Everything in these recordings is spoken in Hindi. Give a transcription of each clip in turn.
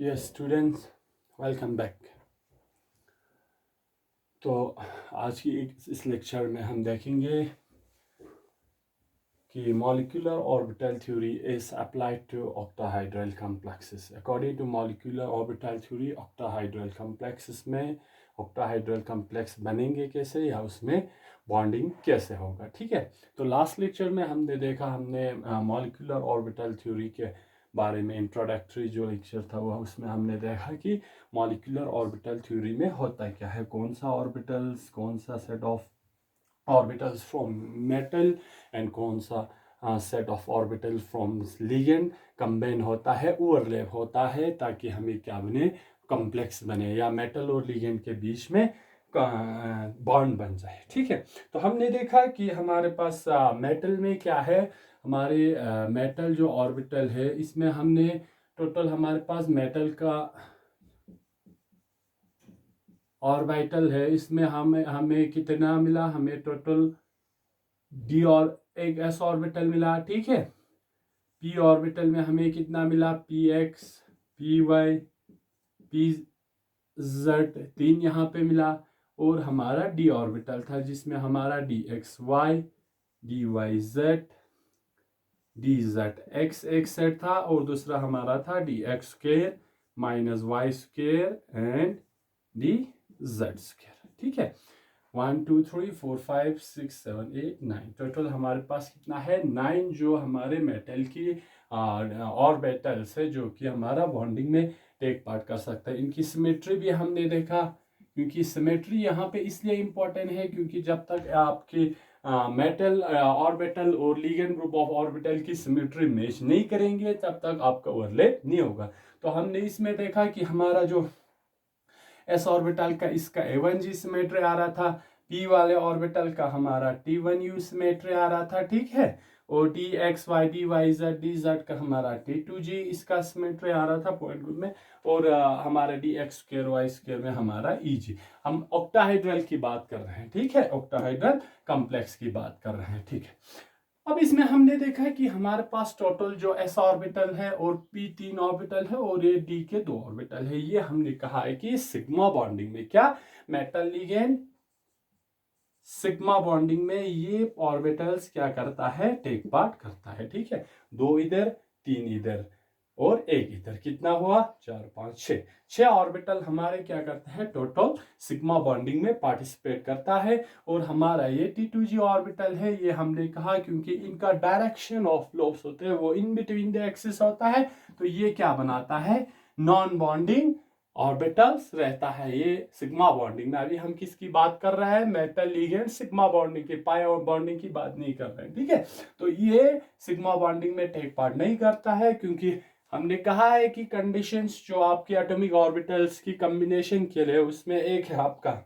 Yes students, welcome back. तो आज की इस लेक्चर में हम देखेंगे कि molecular orbital theory is applied to octahedral complexes. According to molecular orbital theory, octahedral complexes में ऑक्टाहाइड्रल कॉम्प्लेक्स बनेंगे कैसे या उसमें बॉन्डिंग कैसे होगा। ठीक है, तो लास्ट लेक्चर में हमने मॉलिक्यूलर ऑर्बिटल थ्योरी के बारे में इंट्रोडक्टरी जो लेक्चर था वो उसमें हमने देखा कि मॉलिक्यूलर ऑर्बिटल थ्योरी में होता क्या है, कौन सा ऑर्बिटल्स, कौन सा set of orbitals from metal and कौन सा set of orbital from ligand combine होता है, ओवरलैप होता है, ताकि हमें क्या बने, कॉम्प्लेक्स बने या मेटल और लिगेंड के बीच में बॉन्ड बन जाए। ठीक है, तो हमने देखा कि हमारे पास मेटल में क्या है, हमारे मेटल जो ऑर्बिटल है इसमें हमने टोटल हमारे पास मेटल का ऑर्बिटल है, इसमें हमें कितना मिला, हमें टोटल डी और एक एस ऑर्बिटल मिला। ठीक है, पी ऑर्बिटल में हमें कितना मिला, P X, P Y, P Z, 3 यहाँ पे मिला। और हमारा डी ऑर्बिटल था जिसमें हमारा D X Y, D Y Z, D Z X एक सेट था और दूसरा हमारा था D X square minus Y square and D Z square. ठीक है, 1 2 3 4 5 6 7 8 9, टोटल हमारे पास कितना है, 9 जो हमारे मेटल की ऑर्बिटल्स है जो कि हमारा बॉन्डिंग में टेक पार्ट कर सकता है। इनकी सिमेट्री भी हमने देखा, क्योंकि सिमेट्री यहाँ पे इसलिए इम्पोर्टेंट है क्योंकि जब तक आपके मेटल ऑर्बिटल और लिगेंड ग्रुप ऑफ ऑर्बिटल की सिमेट्री मैच नहीं करेंगे तब तक आपका ओवरलैप नहीं होगा। तो हमने इसमें देखा कि हमारा जो एस ऑर्बिटल का इसका A1G सिमेट्री आ रहा था, पी वाले ऑर्बिटल का हमारा T1U सिमेट्री आ रहा था। ठीक है, और D X Y, D Y Z, D Z का हमारा T2G इसका सिमेट्री आ रहा था पॉइंट ग्रुप में, और हमारा D X square Y square में हमारा EG। हम ऑक्टाहाइड्रल की बात कर रहे हैं। ठीक है, ऑक्टाहाइड्रल कॉम्प्लेक्स की बात कर रहे हैं। ठीक है, अब इसमें हमने देखा है कि हमारे पास टोटल जो s ऑर्बिटल है और p 3 ऑर्बिटल है और ये d के 2 ऑर्बिटल है। ये हमने कहा है कि सिग्मा बॉन्डिंग में क्या, मेटल लिगेंड सिग्मा बॉन्डिंग में ये ऑर्बिटल्स क्या करता है, टेक पार्ट करता है। ठीक है, 2 इधर 3 इधर और 1 इधर, कितना हुआ, 4 5 6 ऑर्बिटल हमारे क्या करते हैं, टोटल सिग्मा बॉन्डिंग में पार्टिसिपेट करता है। और हमारा ये T2G ऑर्बिटल है, ये हमने कहा क्योंकि इनका डायरेक्शन ऑफ फ्लोस होते हैं वो इन बिटवीन द एक्सिस होता है, तो ये क्या बनाता है, नॉन बॉन्डिंग ऑर्बिटल्स रहता है। ये सिग्मा बॉन्डिंग में, अभी हम किसकी बात कर रहे हैं, मेटल लिगेंड सिग्मा बॉन्डिंग की, पाई और बॉन्डिंग की बात नहीं कर रहे हैं। ठीक है, तो ये सिग्मा बॉन्डिंग में टेक पार्ट नहीं करता है क्योंकि हमने कहा है कि कंडीशंस जो आपके एटॉमिक ऑर्बिटल्स की कॉम्बिनेशन के लिए, उसमें एक है आपका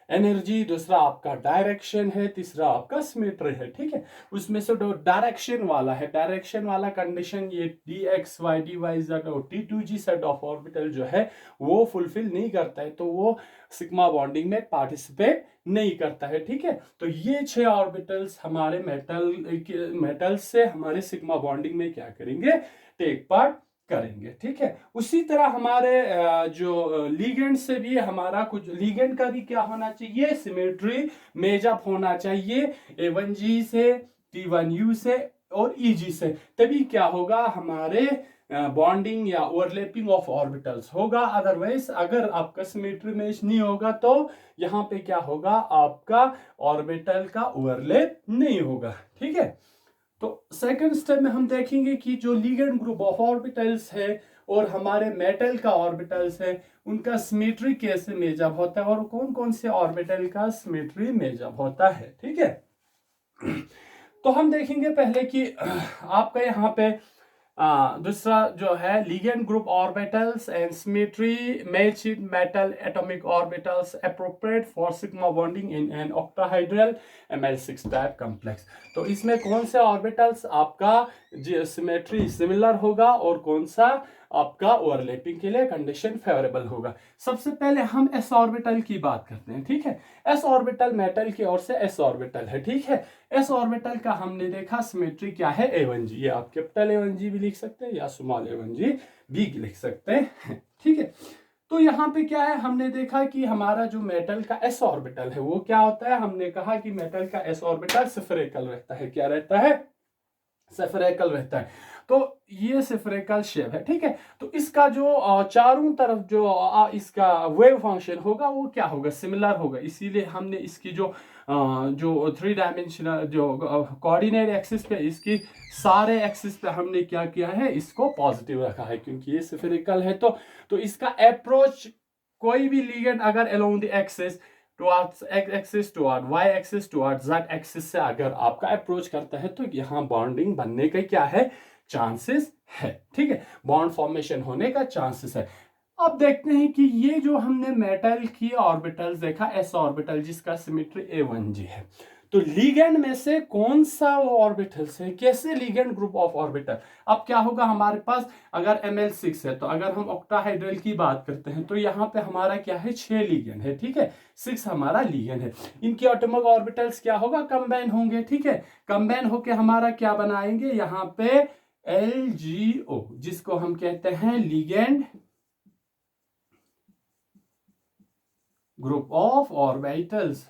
एनर्जी, दूसरा आपका डायरेक्शन है, तीसरा आपका सिमेट्री है। ठीक है, उसमें से जो डायरेक्शन वाला है, डायरेक्शन वाला कंडीशन ये D X Y, D Y Z और T2G सेट ऑफ ऑर्बिटल जो है वो फुलफिल नहीं करता है, तो वो सिग्मा बॉन्डिंग में पार्टिसिपेट नहीं करता है। ठीक है, तो ये 6 ऑर्बिटल्स हमारे मेटल से हमारे सिग्मा बॉन्डिंग में क्या करेंगे, टेक पार्ट करेंगे। ठीक है, उसी तरह हमारे जो लिगेंड से भी हमारा कुछ, लिगेंड का भी क्या होना चाहिए, सिमेट्री मेजअप होना चाहिए A1G से, T1U से और EG से, तभी क्या होगा, हमारे बॉन्डिंग या ओवरलैपिंग ऑफ ऑर्बिटल्स होगा। अदरवाइज अगर आपका सिमेट्री मैच नहीं होगा तो यहाँ पे क्या होगा, आपका ऑर्बिटल का ओवरलैप नहीं होगा। ठीक है, तो सेकंड स्टेप में हम देखेंगे कि जो लिगेंड ग्रुप ऑफ ऑर्बिटल्स है और हमारे मेटल का ऑर्बिटल्स है उनका सिमेट्री कैसे मेजअप होता है और कौन कौन से ऑर्बिटल का सिमेट्री मेजअप होता है। ठीक है, तो हम देखेंगे पहले कि आपका यहाँ पे दूसरा जो है, ligand group orbitals and symmetry matched metal atomic orbitals appropriate for sigma bonding in an octahedral Ml6 type complex. तो इसमें कौन से ऑर्बिटल्स आपका सिमेट्री सिमिलर होगा और कौन सा आपका ओवरलैपिंग के लिए कंडीशन फेवरेबल होगा। सबसे पहले हम एस ऑर्बिटल की बात करते हैं, ठीक है। एस ऑर्बिटल मेटल की ओर से एस ऑर्बिटल है, ठीक है। एस ऑर्बिटल का हमने देखा सिमेट्री क्या है, A1G। ये आप कैपिटल A1G भी लिख सकते हैं या स्मॉल A1G भी लिख सकते हैं, ठीक है। तो यहाँ पे क्या है, हमने देखा कि हमारा जो मेटल का एस ऑर्बिटल है वो क्या होता है। हमने कहा कि मेटल का एस ऑर्बिटल स्फेरिकल रहता है। क्या रहता है, स्फेरिकल रहता है। तो ये स्फेरिकल शेप है, ठीक है। तो इसका जो चारों तरफ जो इसका वेव फंक्शन होगा वो क्या होगा, सिमिलर होगा। इसीलिए हमने इसकी जो 3 डायमेंशनल जो कोऑर्डिनेट एक्सिस पे, इसकी सारे एक्सिस पे हमने क्या किया है, इसको पॉजिटिव रखा है क्योंकि ये स्फेरिकल है। तो इसका अप्रोच, कोई भी लिगेंड अगर along the axis towards X axis, toward Y axis, toward Z axis से अगर आपका अप्रोच करता है तो यहाँ बॉन्डिंग बनने का क्या है, चांसेस है, ठीक है। बॉन्ड फॉर्मेशन होने का चांसेस है। अब देखते हैं कि ये जो हमने मेटल की ऑर्बिटल्स देखा, एस ऑर्बिटल जिसका सिमेट्री A1G है, तो लिगेंड में से कौन सा वो ऑर्बिटल्स है, कैसे लिगेंड ग्रुप ऑफ ऑर्बिटल। अब क्या होगा हमारे पास, अगर Ml6 है तो अगर हम ऑक्टाहाइड्रल की बात करते हैं तो यहाँ पे हमारा क्या है, 6 लिगेंड है, ठीक है। 6 हमारा लिगेंड है। इनके एटॉमिक ऑर्बिटल्स क्या होगा, कंबाइन होंगे, ठीक है। कंबाइन होके हमारा क्या बनाएंगे, यहाँ पे LGO, जिसको हम कहते हैं ligand group of orbitals.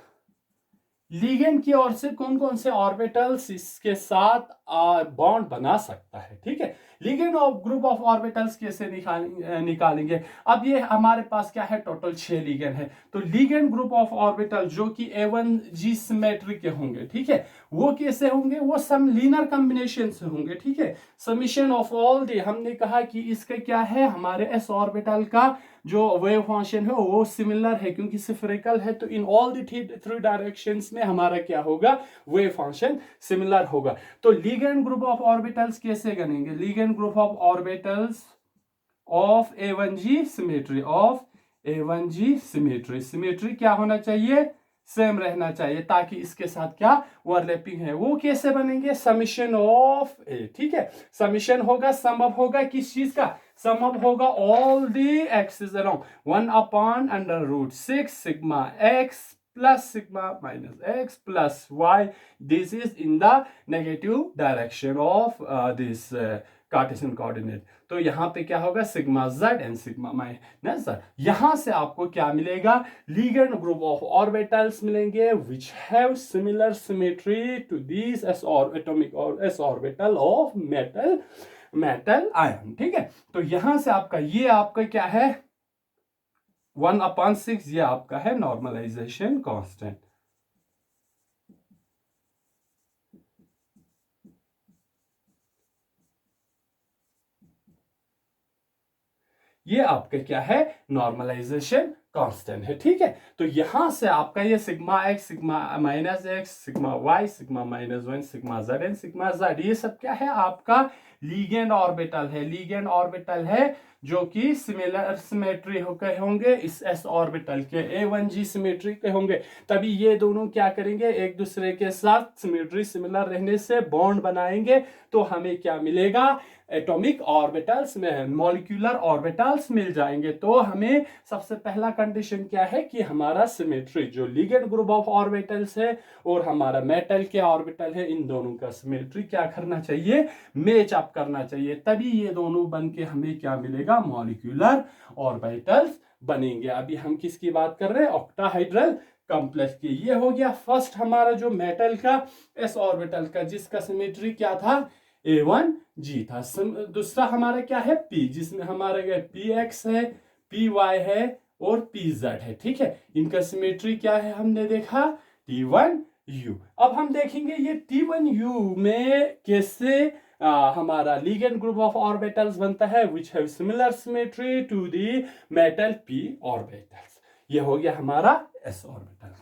Ligand की ओर से कौन कौन से ऑर्बिटल्स इसके साथ बॉन्ड बना सकता है, ठीक है। Ligand of group of orbitals कैसे निकालेंगे। अब ये हमारे पास क्या है, टोटल 6 लिगेंड है। तो लिगेंड ग्रुप ऑफ ऑर्बिटल जो कि A1G सिमेट्री के होंगे, ठीक है, वो कैसे होंगे, वो सम लीनियर कॉम्बिनेशन से होंगे, ठीक है। समीशन ऑफ ऑल दी, हमने कहा कि इसका क्या है, हमारे एस ऑर्बिटल का जो वेव फंक्शन है वो सिमिलर है क्योंकि स्फेरिकल है। तो in all the three directions में हमारा क्या होगा, वेव फंक्शन सिमिलर होगा। तो लिगेंड ग्रुप ऑफ ऑर्बिटल्स कैसे बनेंगे, ligand group of orbitals of A1G symmetry, of A1G symmetry. Symmetry क्या होना चाहिए, सेम रहना चाहिए ताकि इसके साथ क्या ओवरलैपिंग है। वो कैसे बनेंगे, समीशन ऑफ ए, ठीक है। समीशन होगा, सम अप होगा किस चीज का, सम अप होगा all the axis around 1/√6 sigma x plus sigma minus x plus y. This is in the negative direction of this Cartesian coordinate. तो यहाँ पे क्या होगा, sigma z and sigma minus z। यहां से आपको क्या मिलेगा, लिगेंड ग्रुप ऑफ ऑर्बिटल्स मिलेंगे which have similar symmetry to this S atomic और S orbital of metal ion, ठीक है। तो यहां से आपका क्या है, 1/6, ये आपका है नॉर्मलाइजेशन कांस्टेंट। ये आपका क्या है, नॉर्मलाइजेशन कांस्टेंट है, ठीक है। तो यहां से आपका ये sigma x, sigma minus x, sigma y, sigma -1, sigma z and sigma z, ये सब क्या है, आपका लिगेंड ऑर्बिटल है। लिगेंड ऑर्बिटल है जो कि सिमिलर सिमेट्री होंगे इस एस ऑर्बिटल के, A1G सिमेट्री के होंगे। तभी ये दोनों क्या करेंगे, एक दूसरे के साथ सिमेट्री सिमिलर रहने से बॉन्ड बनाएंगे। तो हमें क्या मिलेगा, एटॉमिक ऑर्बिटल्स में मॉलिक्यूलर ऑर्बिटल्स मिल जाएंगे। तो हमें सबसे पहला कंडीशन क्या है कि हमारा सिमेट्री जो लिगेंड ग्रुप ऑफ ऑर्बिटल्स है और हमारा मेटल के ऑर्बिटल है, इन दोनों का सिमेट्री क्या करना चाहिए, मैच अप करना चाहिए। तभी ये दोनों बन के हमें क्या मिलेगा, मॉलिक्यूलर ऑर्बिटल्स बनेंगे। अभी हम किसकी बात कर रहे हैं, ऑक्टाहाइड्रल कॉम्प्लेक्स की। ये हो गया फर्स्ट हमारा जो मेटल का एस ऑर्बिटल का, जिसका सिमेट्री क्या था, A1G था। दूसरा हमारा क्या है, P, जिसमें हमारा PX है, PY है और PZ है, ठीक है। इनका सिमेट्री क्या है, हमने देखा T1U। अब हम देखेंगे ये T1U में कैसे हमारा लिगेंड ग्रुप ऑफ ऑर्बिटल्स बनता है which have similar symmetry to the metal P orbitals. ये हो गया हमारा S ऑर्बिटल।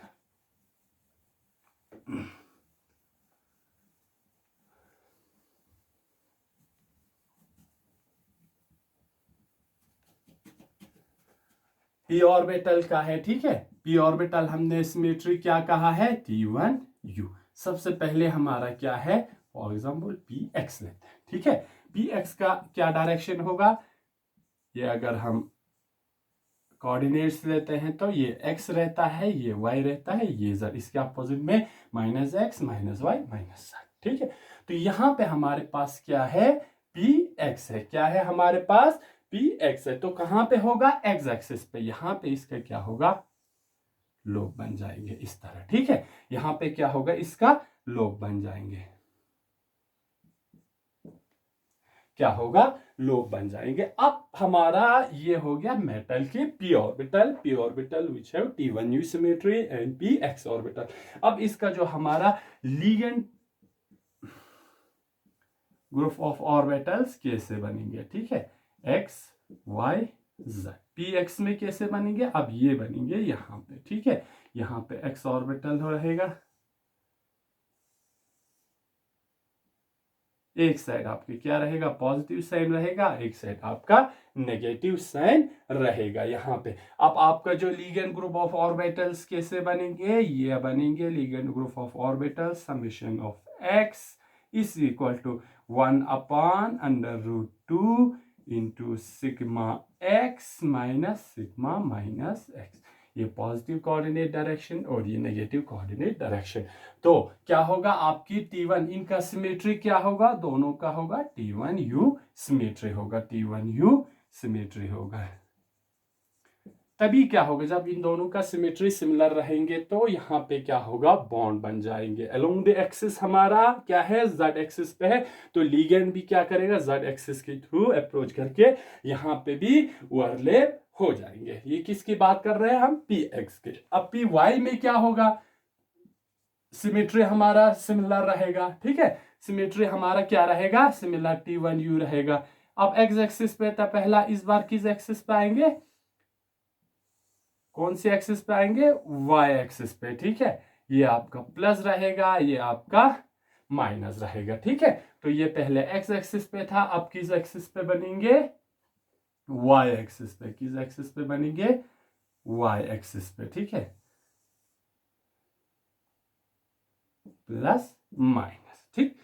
पी ऑर्बिटल का है, ठीक है। पी ऑर्बिटल हमने सिमेट्री क्या कहा है, T1U। सबसे पहले हमारा क्या है, फॉर एग्जाम्पल PX लेते हैं, ठीक है। PX का क्या डायरेक्शन होगा, ये अगर हम कोऑर्डिनेट्स लेते हैं तो ये x रहता है, ये y रहता है, ये z, इसके अपोजिट में -x -y -z। ठीक है, तो यहां पे हमारे पास क्या है, px है। क्या है हमारे पास, px है। तो कहां पे होगा, x एक्सिस पे। यहां पे इसका क्या होगा, लोग बन जाएंगे इस तरह। ठीक है, यहां पे क्या होगा, इसका लोग बन जाएंगे। क्या होगा, लोब बन जाएंगे। अब हमारा ये हो गया मेटल के p orbital which have T1u symmetry and px orbital. अब इसका जो हमारा लीजेंड ग्रुप ऑफ ऑर्बिटल्स कैसे बनेंगे, ठीक है, x y z। px में कैसे बनेंगे, अब ये बनेंगे यहां पे। ठीक है, यहां पे x ऑर्बिटल रहेगा, एक साइड आपके क्या रहेगा, पॉजिटिव साइन रहेगा, एक साइड आपका नेगेटिव साइन रहेगा यहां पे। अब आपका जो लीजेंड ग्रुप ऑफ ऑर्बिटल्स कैसे बनेंगे, ये बनेंगे ligand group of orbitals summation of x is equal to 1/√2 into sigma x minus sigma minus x। ये पॉजिटिव कोऑर्डिनेट डायरेक्शन और ये नेगेटिव कोऑर्डिनेट डायरेक्शन। तो क्या होगा, आपकी T1 इनका सिमेट्री क्या होगा, दोनों का होगा T1u सिमेट्री होगा, T1u सिमेट्री होगा। तभी क्या होगा, जब इन दोनों का सिमेट्री सिमिलर रहेंगे तो यहाँ पे क्या होगा, बॉन्ड बन जाएंगे। अलोंग द एक्सिस हमारा क्या है, z एक्सिस पे है, तो लिगेंड भी क्या करेगा, z एक्सिस के थ्रू अप्रोच करके यहाँ पे भी ओवरलैप हो जाएंगे। ये किसकी बात कर रहे हैं हम, px के। अब py में क्या होगा, सिमेट्री हमारा सिमिलर रहेगा। ठीक है, सिमेट्री हमारा क्या रहेगा, सिमिलर T1u रहेगा। अब x एक्सिस पे था पहला, इस बार किस एक्सिस पे आएंगे, कौन सी एक्सिस पे आएंगे, y एक्सिस पे। ठीक है, ये आपका प्लस रहेगा, ये आपका माइनस रहेगा। ठीक है, तो ये पहले x एक्सिस पे था, अब किस एक्सिस पे बनेंगे, y एक्सिस पे। किस एक्सिस पे बनेंगे, y एक्सिस पे। ठीक है, प्लस माइनस। ठीक,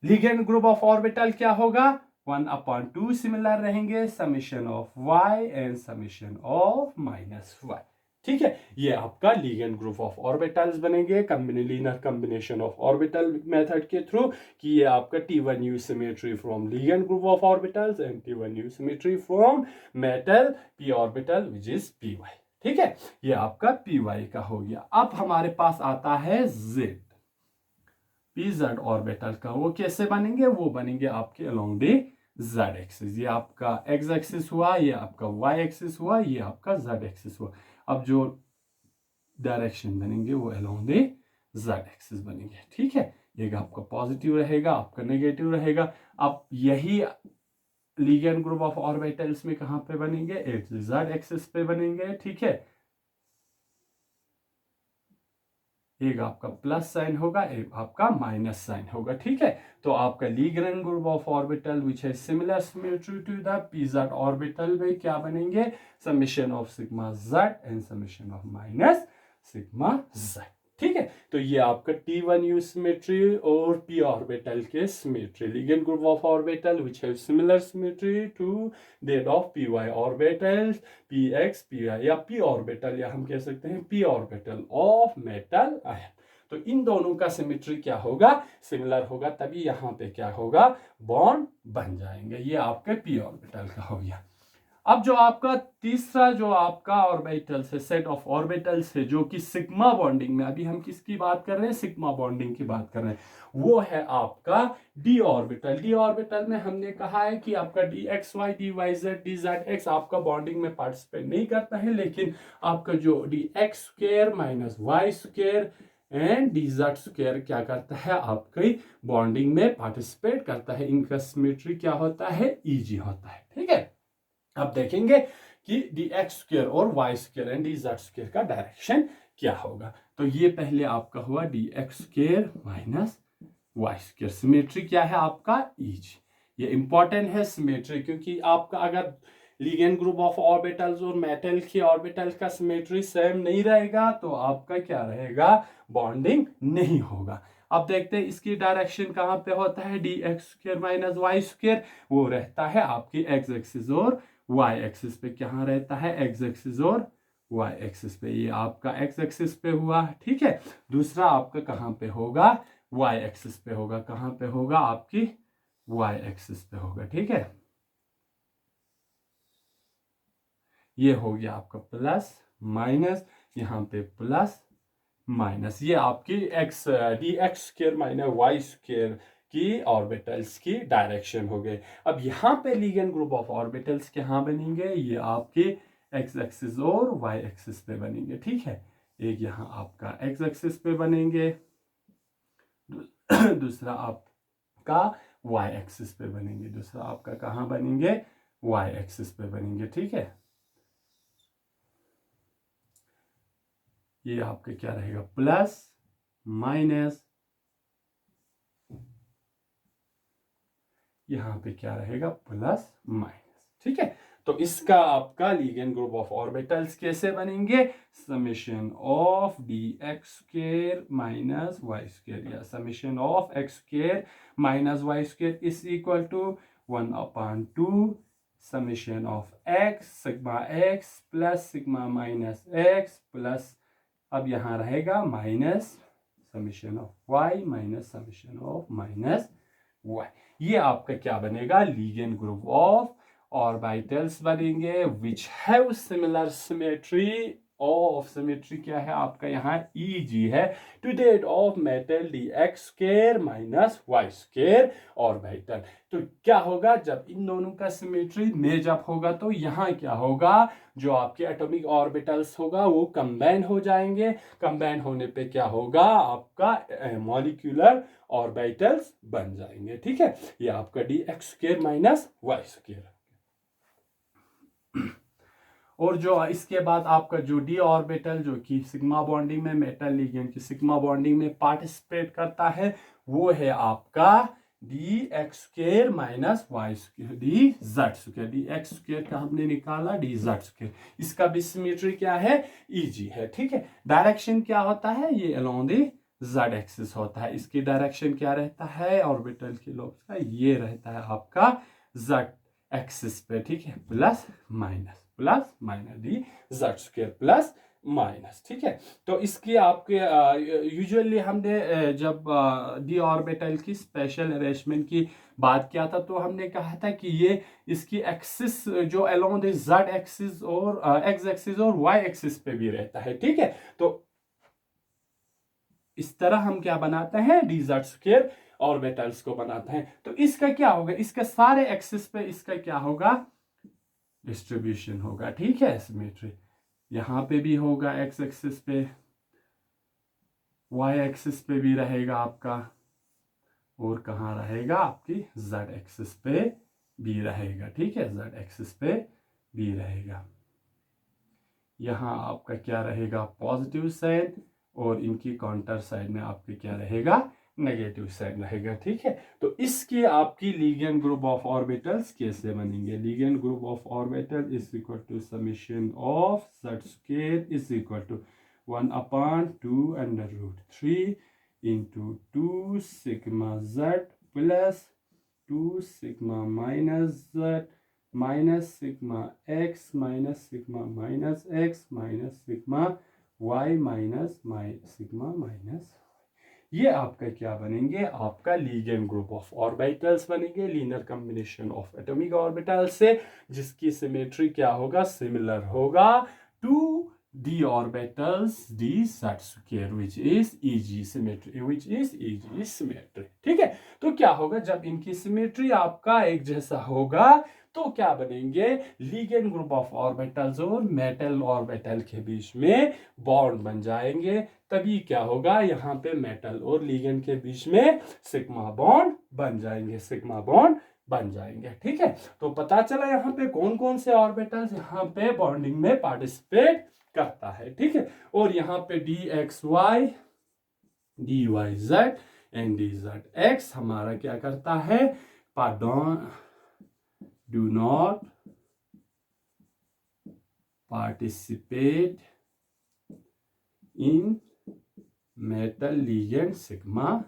लिगेंड ग्रुप ऑफ ऑर्बिटल क्या होगा, 1/2 सिमिलर रहेंगे, summation of y and summation of -y। ठीक है, ये आपका लिगेंड ग्रुप ऑफ ऑर्बिटल्स बनेंगे linear combination of orbital method के थ्रू, कि ये आपका T1u symmetry from ligand group of orbitals and T1u symmetry from metal p orbital which is py। ठीक है, ये आपका py का हो गया। अब हमारे पास आता है z, pz ऑर्बिटल का। वो कैसे बनेंगे, वो बनेंगे आपके अलोंग द z एक्सिस। ये आपका x एक्सिस हुआ, ये आपका y एक्सिस हुआ, ये आपका z एक्सिस हुआ। अब जो डायरेक्शन बनेंगे वो अलोंग द z एक्सिस बनेंगे। ठीक है, ये आपका पॉजिटिव रहेगा, आपका नेगेटिव रहेगा। अब यही लिगेंड ग्रुप ऑफ ऑर्बिटल्स में कहां पे बनेंगे, z एक्सिस पे बनेंगे। ठीक है, एक आपका प्लस साइन होगा, एक आपका माइनस साइन होगा। ठीक है, तो आपका ligand group of orbital which है similar symmetry to the pz orbital में क्या बनेंगे, summation of sigma z and summation of minus sigma z। ठीक है, तो ये आपका T1u सिमेट्री और p ऑर्बिटल के symmetry, ligand group of orbital which have similar symmetry to that of py orbitals, px py या p ऑर्बिटल, या हम कह सकते हैं p orbital of metal ion. तो इन दोनों का सिमेट्री क्या होगा, सिमिलर होगा, तभी यहां पे क्या होगा, बॉन्ड बन जाएंगे। ये आपके p ऑर्बिटल का हो गया। अब जो आपका तीसरा जो आपका ऑर्बिटल्स है, सेट ऑफ ऑर्बिटल्स है, जो कि सिग्मा बॉन्डिंग में, अभी हम किसकी बात कर रहे हैं, सिग्मा बॉन्डिंग की बात कर रहे हैं, वो है आपका डी ऑर्बिटल। डी ऑर्बिटल में हमने कहा है कि आपका dxy dyz dzx आपका बॉन्डिंग में पार्टिसिपेट नहीं करता है, लेकिन आपका जो dx square minus y square and dz square क्या करता है, आपकी बॉन्डिंग में पार्टिसिपेट करता है। इनका सिमेट्री क्या होता है, ईजी होता है। ठीक है, अब देखेंगे कि dx स्क्वायर और y square and dz square का डायरेक्शन क्या होगा। तो ये पहले आपका हुआ dx square minus y square. Symmetry क्या है आपका, ईच। ये इंपॉर्टेंट है सिमेट्री, क्योंकि आपका अगर लिगेंड ग्रुप ऑफ ऑर्बिटल्स और मेटल के ऑर्बिटल का सिमेट्री सेम नहीं रहेगा तो आपका क्या रहेगा, बॉन्डिंग नहीं होगा। अब देखते हैं इसकी डायरेक्शन कहां पे होता है, dx square minus y square, वो रहता है आपकी x एक्सिस और वाई एक्सिस पे कहाँ रहता है, एक्स एक्सिस और वाई एक्सिस पे। ये आपका एक्स एक्सिस पे हुआ, ठीक है। दूसरा आपका कहाँ पे होगा, वाई एक्सिस पे होगा। कहाँ पे होगा, आपकी वाई एक्सिस पे होगा, ठीक है। ये हो गया आपका प्लस माइनस, यहाँ पे प्लस माइनस। ये आपकी X D X square minus Y square की ऑर्बिटल्स की डायरेक्शन हो गई। अब यहाँ पे लीजेंड ग्रुप ऑफ ऑर्बिटल्स कहाँ बनेंगे, ये आपके एक्स एक्सिस और वाई एक्सिस पे बनेंगे, ठीक है। एक यहाँ आपका एक्स एक्सिस पे बनेंगे, दूसरा आपका वाई एक्सिस पे बनेंगे। दूसरा आपका कहाँ बनेंगे, वाई एक्सिस पे बनेंगे, ठीक है। ये आपका क्या रहेगा, प्लस माइनस, यहाँ पे क्या रहेगा, प्लस माइनस, ठीक है। तो इसका आपका लीजेंड ग्रुप ऑफ ऑर्बिटल्स कैसे बनेंगे, summation of D X square minus Y square, या summation of X square minus Y square is equal to 1/2 summation of X sigma X plus sigma minus X plus, अब यहाँ रहेगा minus summation of Y minus summation of minus Y. ये आपका क्या बनेगा, लीजेंड ग्रुप ऑफ ऑर्बिटल्स बनेंगे which have similar symmetry of, symmetry क्या है आपका यहाँ Eg है, to that of metal D X square minus Y square orbital. तो क्या होगा, जब इन दोनों का सिमेट्री मेज अप होगा तो यहाँ क्या होगा, जो आपके एटॉमिक ऑर्बिटल्स होगा वो कंबाइन हो जाएंगे। कंबाइन होने पे क्या होगा, आपका मॉलिक्यूलर ऑर्बिटल्स बन जाएंगे, ठीक है। ये आपका D X square minus Y square. और जो इसके बाद आपका जो डी ऑर्बिटल जो कि सिग्मा बॉन्डिंग में मेटल लिगेंड की सिग्मा बॉन्डिंग में पार्टिसिपेट करता है, वो है आपका D X square minus Y square, D Z square. D X square का हमने निकाला डी जेड स्क्र, इसका भी सिमेट्री क्या है, Eg है, ठीक है। डायरेक्शन क्या होता है, ये अलोंग द जेड एक्सिस होता है। इसकी डायरेक्शन क्या रहता है ऑर्बिटल के लोब्स का, ये रहता है आपका जेड एक्सिस पे, ठीक है। Plus minus D Z square plus minus, ठीक है। तो इसकी आपके यूजुअली हमने जब डी ऑर्बिटल की स्पेशल अरेंजमेंट की बात किया था तो हमने कहा था कि ये इसकी एक्सिस जो अलोंग द जेड एक्सिस और एक्स एक्सिस और वाई एक्सिस पे भी रहता है, ठीक है। तो इस तरह हम क्या बनाते हैं, डी जेड स्क्र ऑर्बिटल्स को बनाते हैं। तो इसका क्या होगा, इसके सारे एक्सिस पे इसका क्या होगा, डिस्ट्रीब्यूशन होगा, ठीक है। सिमेट्री यहाँ पे भी होगा, एक्स एक्सिस पे, वाई एक्सिस पे भी रहेगा आपका, और कहाँ रहेगा, आपकी जेड एक्सिस पे भी रहेगा, ठीक है। जेड एक्सिस पे भी रहेगा। यहाँ आपका क्या रहेगा, पॉजिटिव साइन, और इनकी काउंटर साइड में आपके क्या रहेगा, नेगेटिव साइन रहेगा, ठीक है। तो इसकी आपकी लीजेंड ग्रुप ऑफ ऑर्बिटल्स कैसे बनेंगे, ligand group of orbital is equal to summation of Z square is equal to 1/2 √3 into 2 sigma z plus 2 sigma minus z minus sigma x minus sigma minus x minus sigma y minus sigma minus। ये आपका क्या बनेंगे, आपका लीजेंड ग्रुप ऑफ ऑर्बिटल्स बनेंगे, linear combination of atomic orbitals से, जिसकी सिमेट्री क्या होगा, सिमिलर होगा to d orbitals d z square which is Eg symmetry, ठीक है। तो क्या होगा, जब इनकी सिमेट्री आपका एक जैसा होगा तो क्या बनेंगे, लीजेंड ग्रुप ऑफ ऑर्बिटल्स और मेटल ऑर्बिटल के बीच में बॉन्ड बन जाएंगे। तभी क्या होगा, यहाँ पे मेटल और लीजेंड के बीच में सिग्मा बॉन्ड बन जाएंगे, सिग्मा बॉन्ड बन जाएंगे, ठीक है। तो पता चला यहाँ पे कौन कौन से ऑर्बिटल्स यहाँ पे बॉन्डिंग में पार्टिसिपेट करता है, ठीक है। और यहाँ पे D X Y D Y Z and D Z X हमारा क्या करता है, pardon do not participate in metal ligand sigma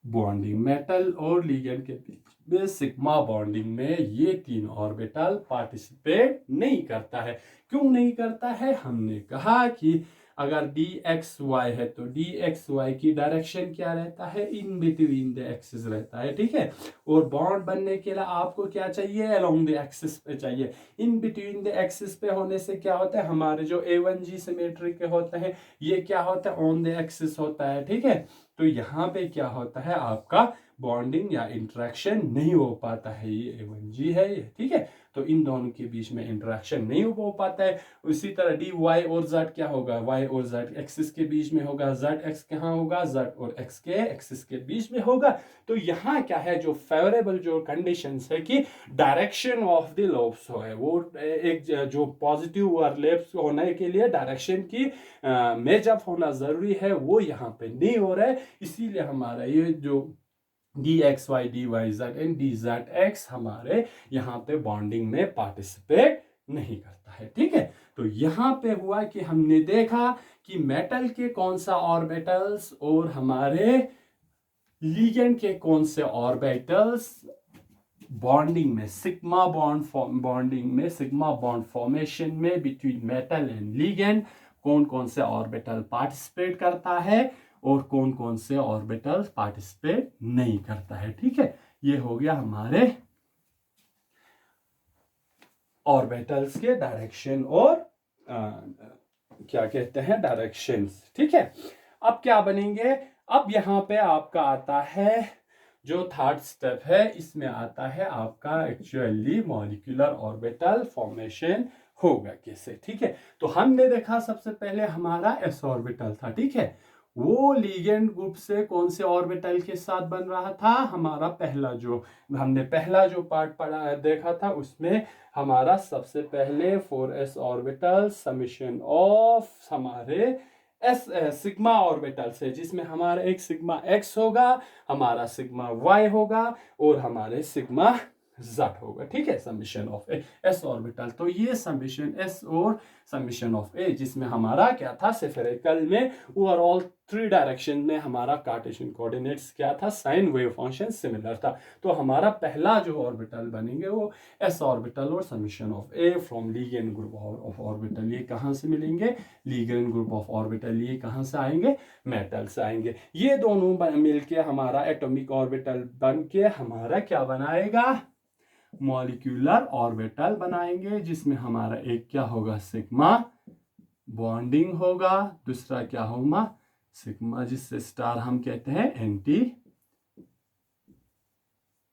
bonding, metal और लिगेंड के बीच में सिग्मा बॉन्डिंग में ये तीन ऑर्बिटल पार्टिसिपेट नहीं करता है। क्यों नहीं करता है? हमने कहा कि अगर डी एक्स वाई है तो डी एक्स वाई की डायरेक्शन क्या रहता है? इन बिटवीन द एक्सिस रहता है, ठीक है। और बॉन्ड बनने के लिए आपको क्या चाहिए? अलोंग द एक्सिस पे चाहिए। इन बिटवीन द एक्सिस पे होने से क्या होता है? हमारे जो A1G सिमेट्री के होते हैं ये क्या होता है? ऑन द एक्सिस होता है, ठीक है। तो यहाँ पे क्या होता है? आपका बॉन्डिंग या इंटरेक्शन नहीं हो पाता है। ये A1G है ये, ठीक है। तो इन दोनों के बीच में इंटरेक्शन नहीं हो पाता है। उसी तरह डी वाई और जेड क्या होगा? वाई और जेड एक्सिस के बीच में होगा। जेड एक्स कहाँ होगा? जेड और एक्स के एक्सिस के बीच में होगा। तो यहाँ क्या है? जो फेवरेबल जो कंडीशंस है कि डायरेक्शन ऑफ द लोब्स है, वो एक जो पॉजिटिव ओवरलैप्स होने के लिए डायरेक्शन की मेजअप होना जरूरी है, वो यहाँ पे नहीं हो रहा है। इसीलिए हमारा ये जो D X Y D Y Z and D Z X हमारे यहाँ पे बॉन्डिंग में पार्टिसिपेट नहीं करता है, ठीक है। तो यहाँ पे हुआ कि हमने देखा कि मेटल के कौन सा ऑर्बिटल्स और हमारे लिगेंड के कौन से ऑर्बिटल्स बॉन्डिंग में सिग्मा बॉन्डिंग में सिग्मा बॉन्ड फॉर्मेशन में बिटवीन मेटल एंड लिगेंड कौन कौन से ऑर्बिटल पार्टिसिपेट करता है और कौन कौन से ऑर्बिटल पार्टिसिपेट नहीं करता है, ठीक है। ये हो गया हमारे ऑर्बिटल्स के डायरेक्शन और क्या कहते हैं डायरेक्शंस, ठीक है। अब क्या बनेंगे? अब यहाँ पे आपका आता है जो थर्ड स्टेप है, इसमें आता है आपका एक्चुअली मॉलिक्यूलर ऑर्बिटल फॉर्मेशन होगा कैसे, ठीक है। तो हमने देखा सबसे पहले हमारा एस ऑर्बिटल था, ठीक है। वो लिगेंड ग्रुप से कौन से ऑर्बिटल के साथ बन रहा था? हमारा हमने पहला जो पार्ट पढ़ा देखा था उसमें हमारा सबसे पहले 4s ऑर्बिटल समिशन ऑफ हमारे एस सिग्मा ऑर्बिटल से, जिसमें हमारा एक सिग्मा एक्स होगा, हमारा सिग्मा वाई होगा और हमारे सिग्मा जेड होगा, ठीक है। समिशन ऑफ एस ऑर्बिटल, तो ये समिशन एस और समिशन ऑफ ए, जिसमें हमारा क्या था? स्फेरिकल में ओवरऑल 3 डायरेक्शन में हमारा कार्टेशियन कोऑर्डिनेट्स क्या था? साइन वेव फंक्शन सिमिलर था। तो हमारा पहला जो ऑर्बिटल बनेंगे वो एस ऑर्बिटल और summation of A from ligand group of orbital. ये कहाँ से मिलेंगे? Ligand group of orbital. ये कहाँ से आएंगे? मेटल से आएंगे। ये दोनों मिलके हमारा एटॉमिक ऑर्बिटल बन के हमारा क्या बनाएगा? मॉलिक्यूलर ऑर्बिटल बनाएंगे, जिसमें हमारा एक क्या होगा? सिग्मा बॉन्डिंग होगा, दूसरा क्या होगा? सिग्मा, जिससे स्टार हम कहते हैं एंटी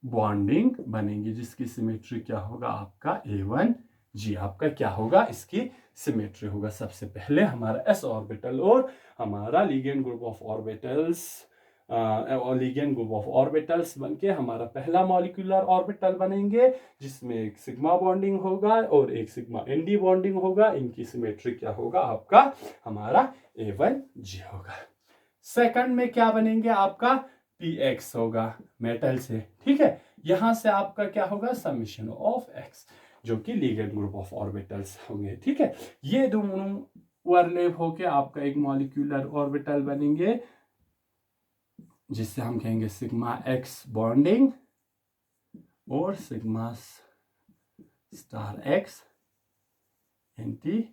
बॉन्डिंग बनेंगी, जिसकी सिमेट्री क्या होगा? आपका A1G आपका क्या होगा? इसकी सिमेट्री होगा। सबसे पहले हमारा s ऑर्बिटल और हमारा ligand group of orbitals ligand group of orbitals बनके हमारा पहला मॉलिक्यूलर ऑर्बिटल बनेंगे, जिसमें एक सिग्मा बॉन्डिंग होगा और एक सिग्मा एनडी बॉन्डिंग होगा। इनकी सिमेट्री क्या होगा? आपका हमारा A1G होगा। सेकंड में क्या बनेंगे? आपका px होगा मेटल से, ठीक है। यहां से आपका क्या होगा? समिशन ऑफ x, जो कि लिगेंड ग्रुप ऑफ ऑर्बिटल्स होंगे, ठीक है। ये दोनों ओवरलैप होके आपका एक मॉलिक्यूलर ऑर्बिटल बनेंगे, जिससे हम कहेंगे सिग्मा एक्स बॉन्डिंग और sigma star x anti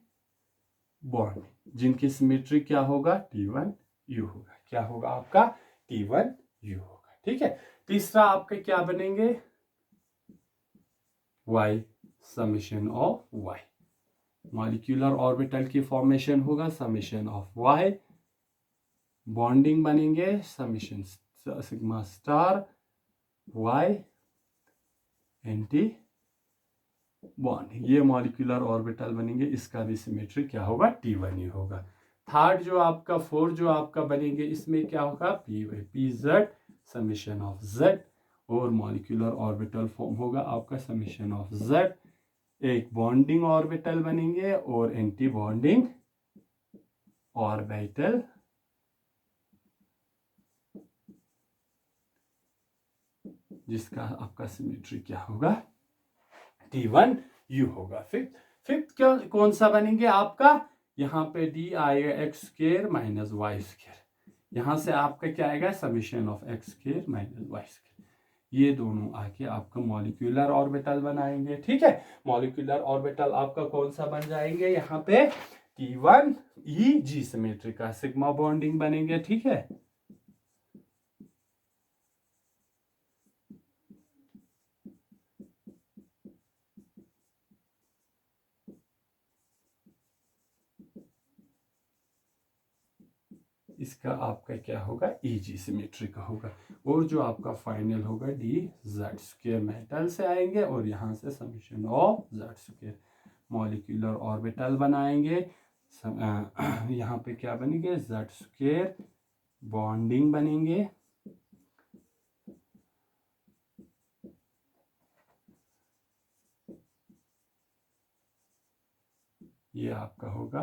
bonding, जिनकी सिमेट्री क्या होगा? T1U होगा। क्या होगा आपका? T1U होगा, ठीक है। तीसरा आपके क्या बनेंगे? Y summation of Y, molecular orbital की फॉर्मेशन होगा समिशन ऑफ Y, बॉन्डिंग बनेंगे summation sigma star Y anti bonding. ये मॉलिक्यूलर ऑर्बिटल बनेंगे, इसका भी सिमेट्री क्या होगा? T1U होगा। थर्ड जो आपका फोर्थ जो आपका बनेंगे, इसमें क्या होगा? PZ समिशन ऑफ Z और मॉलिक्यूलर ऑर्बिटल फॉर्म होगा आपका समिशन ऑफ Z। एक बॉन्डिंग ऑर्बिटल बनेंगे और एंटी बॉन्डिंग ऑर्बिटल, जिसका आपका सिमेट्री क्या होगा? T1U होगा। फिफ्थ कौन सा बनेंगे आपका? यहाँ पे डी आएगा X square minus Y square, यहाँ से आपका क्या आएगा, summation of X square minus Y square. ये दोनों आके आपका मॉलिक्यूलर ऑर्बिटल बनाएंगे। ठीक है, मॉलिक्यूलर ऑर्बिटल आपका कौन सा बन जाएंगे, यहाँ पे T1 E G सिमेट्री का सिग्मा बॉन्डिंग बनेंगे। ठीक है, इसका आपका क्या होगा, EG सिमेट्री का होगा। और जो आपका फाइनल होगा DZ² मेटल से आएंगे और यहाँ से summation of Z² molecular orbital बनाएंगे। यहाँ पे क्या बनेंगे, Z² बॉन्डिंग बनेंगे। ये आपका होगा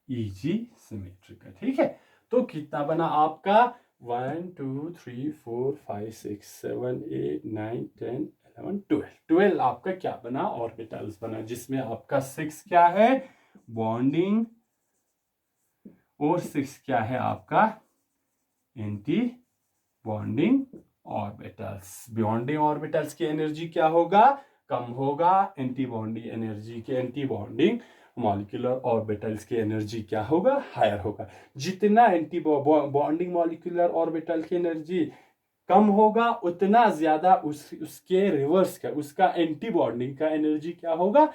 EG सिमेट्री का। ठीक है, तो कितना बना आपका 1 2 3 4 5 6 7 8 9 10 11 12 आपका क्या बना, ऑर्बिटल्स बना, जिसमें आपका 6 क्या है, बॉन्डिंग, और 6 क्या है आपका, anti bonding orbitals. Bonding orbitals की एनर्जी क्या होगा, कम होगा, एंटी बॉन्डिंग एनर्जी के एंटी बॉन्डिंग मॉलिक्यूलर ऑर्बिटल्स की एनर्जी क्या होगा, हायर होगा। जितना एंटी बॉन्डिंग मॉलिक्यूलर ऑर्बिटल की एनर्जी कम होगा उतना ज्यादा उसके रिवर्स का, उसका एंटी बॉन्डिंग का एनर्जी क्या होगा,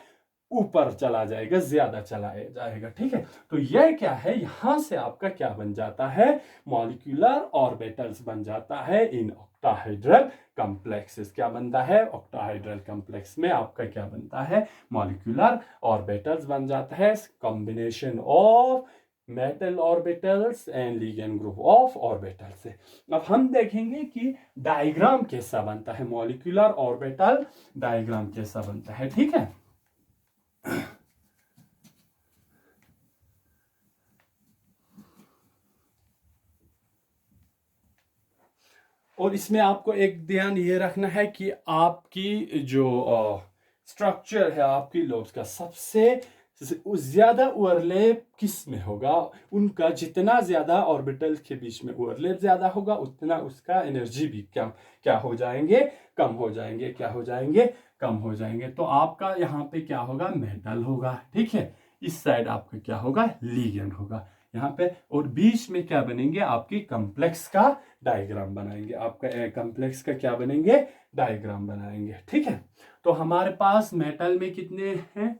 ऊपर चला जाएगा, ज्यादा चला जाएगा। ठीक है, तो यह क्या है, यहां से आपका क्या बन जाता है, मॉलिक्यूलर ऑर्बिटल्स बन जाता है इन ऑक्टाहेड्रल कॉम्प्लेक्सेस। क्या बनता है, ऑक्टाहेड्रल कॉम्प्लेक्स में आपका क्या बनता है, मॉलिक्यूलर ऑर्बिटल्स बन जाता है, combination of metal orbitals and ligand group of orbital से। अब हम देखेंगे कि डायग्राम कैसा बनता है, मॉलिक्यूलर ऑर्बिटल डायग्राम कैसा बनता है। ठीक है, और इसमें आपको एक ध्यान ये रखना है कि आपकी जो स्ट्रक्चर है आपकी लोब्स का, सबसे ज्यादा ओवरलैप किस में होगा, उनका जितना ज्यादा ऑर्बिटल के बीच में ओवरलैप ज्यादा होगा उतना उसका एनर्जी भी क्या हो जाएंगे, कम हो जाएंगे, क्या हो जाएंगे, कम हो जाएंगे। तो आपका यहाँ पे क्या होगा, मेटल होगा। ठीक है, इस साइड आपका क्या होगा, लिगेंड होगा यहाँ पे, और बीच में क्या बनेंगे, आपकी कॉम्प्लेक्स का डायग्राम बनाएंगे, आपका कॉम्प्लेक्स का क्या बनेंगे, डायग्राम बनाएंगे। ठीक है, तो हमारे पास मेटल में कितने हैं,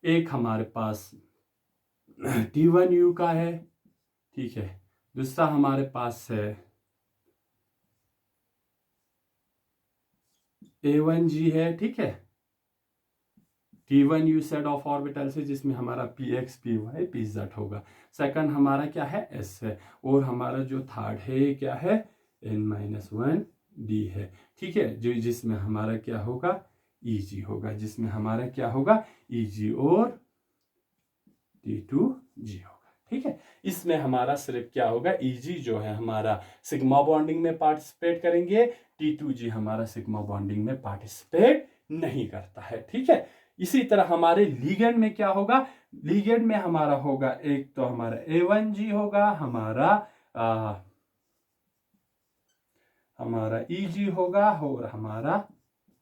एक हमारे पास T1U का है। ठीक है, दूसरा हमारे पास है A1G है। ठीक है, T1U सेट ऑफ ऑर्बिटल से जिसमें हमारा PX PY PZ होगा। सेकंड हमारा क्या है, S है, और हमारा जो थर्ड है क्या है, N-1D है। ठीक है, जो जिसमें हमारा क्या होगा, EG होगा, जिसमें हमारा क्या होगा, EG और T2G होगा। ठीक है, इसमें हमारा सिर्फ क्या होगा, EG जो है हमारा सिग्मा बॉन्डिंग में पार्टिसिपेट करेंगे, T2G हमारा सिग्मा बॉन्डिंग में पार्टिसिपेट नहीं करता है। ठीक है, इसी तरह हमारे लीगेंड में क्या होगा, लीगेंड में हमारा होगा, एक तो हमारा A1G होगा, हमारा EG होगा, और हमारा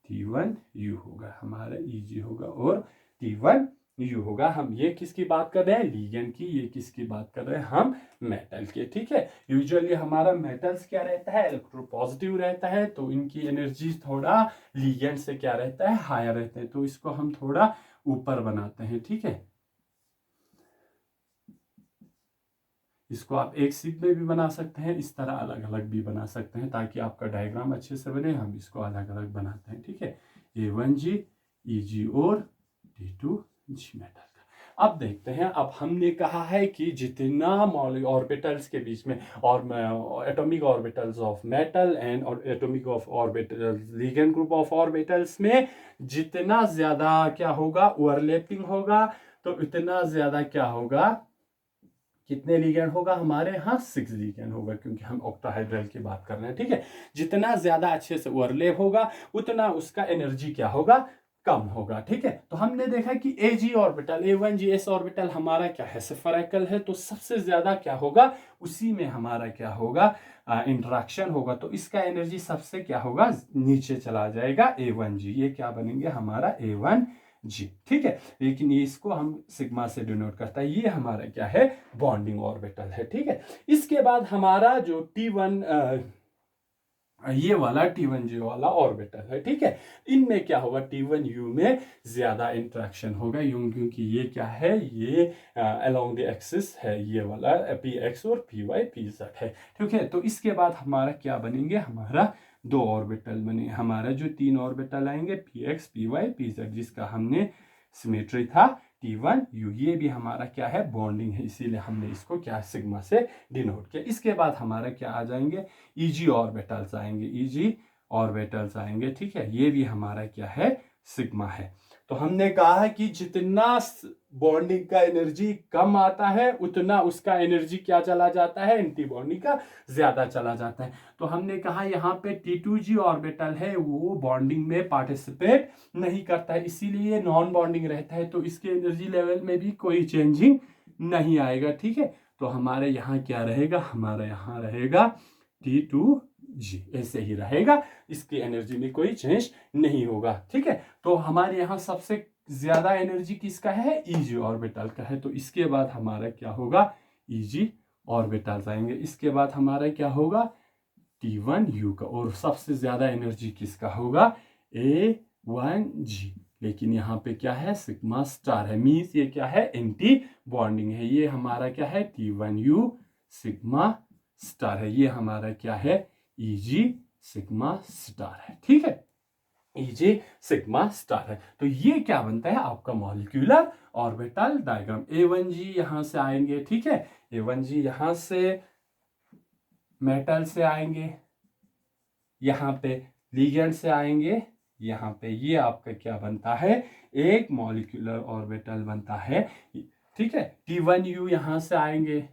T1U होगा, हमारा EG होगा और T1U होगा। हम ये किसकी बात कर रहे हैं, लीगेंड की, ये किसकी बात कर रहे हैं, हम मेटल के। ठीक है, यूजुअली हमारा मेटल्स क्या रहता है, इलेक्ट्रोपॉजिटिव रहता है, तो इनकी एनर्जी थोड़ा लीगेंड से क्या रहता है, हायर रहता है, तो इसको हम थोड़ा ऊपर बनाते हैं। ठीक है, इसको आप एक सीट में भी बना सकते हैं, इस तरह अलग अलग भी बना सकते हैं, ताकि आपका डायग्राम अच्छे से बने। हम इसको अलग अलग बनाते हैं। ठीक है, A1G EG और T2G मेटल का। अब देखते हैं, अब हमने कहा है कि जितना ऑर्बिटल्स के बीच में, और atomic orbitals of metal and atomic of orbital ligand group of orbitals में जितना ज्यादा क्या होगा, ओवरलैपिंग होगा, तो उतना ज्यादा क्या होगा, कितने लिगेंड होगा हमारे यहाँ, 6 लिगेंड होगा, क्योंकि हम ऑक्टाहेड्रल की बात कर रहे हैं। ठीक है, जितना ज्यादा अच्छे से ओवरलैप होगा उतना उसका एनर्जी क्या होगा, कम होगा। ठीक है, तो हमने देखा कि Ag ऑर्बिटल A1gs ऑर्बिटल हमारा क्या है, स्फेरिकल है, तो सबसे ज्यादा क्या होगा, उसी में हमारा क्या होगा, इंटरेक्शन होगा, तो इसका एनर्जी सबसे क्या होगा, नीचे चला जाएगा A1g, ये क्या बनेंगे हमारा A1g। ठीक है, लेकिन ये इसको हम सिग्मा से डिनोट करता है, ये हमारा क्या है, बॉन्डिंग ऑर्बिटल है। ठीक है, इसके बाद हमारा जो T1 ये वाला T1g वाला ऑर्बिटल है। ठीक है, इनमें क्या होगा, T1u में ज्यादा इंटरेक्शन होगा, क्योंकि ये क्या है, ये अलोंग द एक्सिस है, ये वाला px और py pz है। ठीक है, तो इसके बाद हमारा क्या बनेंगे, हमारा दो ऑर्बिटल बने, हमारा जो तीन ऑर्बिटल आएंगे px py pz, जिसका हमने सिमेट्री था T1u, ये भी हमारा क्या है, बॉन्डिंग है, इसीलिए हमने इसको क्या सिग्मा से डिनोट किया। इसके बाद हमारा क्या आ जाएंगे, Eg ऑर्बिटल्स आएंगे, Eg ऑर्बिटल्स आएंगे। ठीक है, ये भी हमारा क्या है, सिग्मा है। तो हमने कहा है कि जितना बॉन्डिंग का एनर्जी कम आता है उतना उसका एनर्जी क्या चला जाता है, एंटी बॉन्डिंग का ज्यादा चला जाता है। तो हमने कहा यहाँ पे T2g ऑर्बिटल है, वो बॉन्डिंग में पार्टिसिपेट नहीं करता है, इसीलिए नॉन बॉन्डिंग रहता है, तो इसके एनर्जी लेवल में भी कोई चेंजिंग नहीं आएगा। ठीक है, तो हमारे यहाँ क्या रहेगा, हमारा यहाँ रहेगा T2g, ऐसे ही रहेगा, इसकी एनर्जी में कोई चेंज नहीं होगा। ठीक है, तो हमारे यहाँ सबसे ज्यादा एनर्जी किसका है, Eg ऑर्बिटल का है, तो इसके बाद हमारा क्या होगा, Eg ऑर्बिटल्स आएंगे। इसके बाद हमारा क्या होगा, T1u का, और सबसे ज्यादा एनर्जी किसका होगा, A1g, लेकिन यहाँ पे क्या है, सिग्मा स्टार है, मीन्स ये क्या है, एंटी बॉन्डिंग है, ये हमारा क्या है, T1u सिग्मा स्टार है, ये हमारा क्या है, Eg सिग्मा स्टार है। ठीक है, Eg सिग्मा स्टार है, तो ये क्या बनता है आपका मॉलिक्यूलर ऑर्बिटल डायग्राम। A1g यहां से आएंगे, ठीक है, A1g यहां से मेटल से आएंगे, यहाँ पे लिगेंड से आएंगे, यहाँ पे ये आपका क्या बनता है, एक मॉलिक्यूलर ऑर्बिटल बनता है। ठीक है, T1u यहां से आएंगे,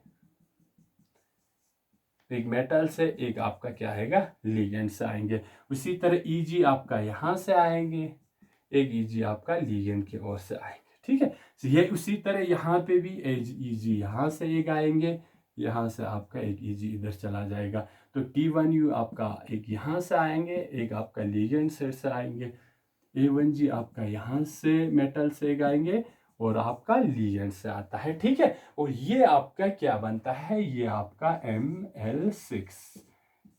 एक मेटल से, एक आपका क्या आएगा, लिगेंड से आएंगे। उसी तरह Eg आपका यहां से आएंगे, एक Eg आपका लिगेंड की ओर से आएंगे। ठीक है, ये उसी तरह यहाँ पे भी Eg यहाँ से एक आएंगे, यहाँ से आपका एक Eg इधर चला जाएगा, तो T1u आपका एक यहाँ से आएंगे, एक आपका लिगेंड सेट से आएंगे, A1g आपका यहाँ से मेटल से एक आएंगे और आपका लिगेंड से आता है। ठीक है, और ये आपका क्या बनता है, ये आपका Ml6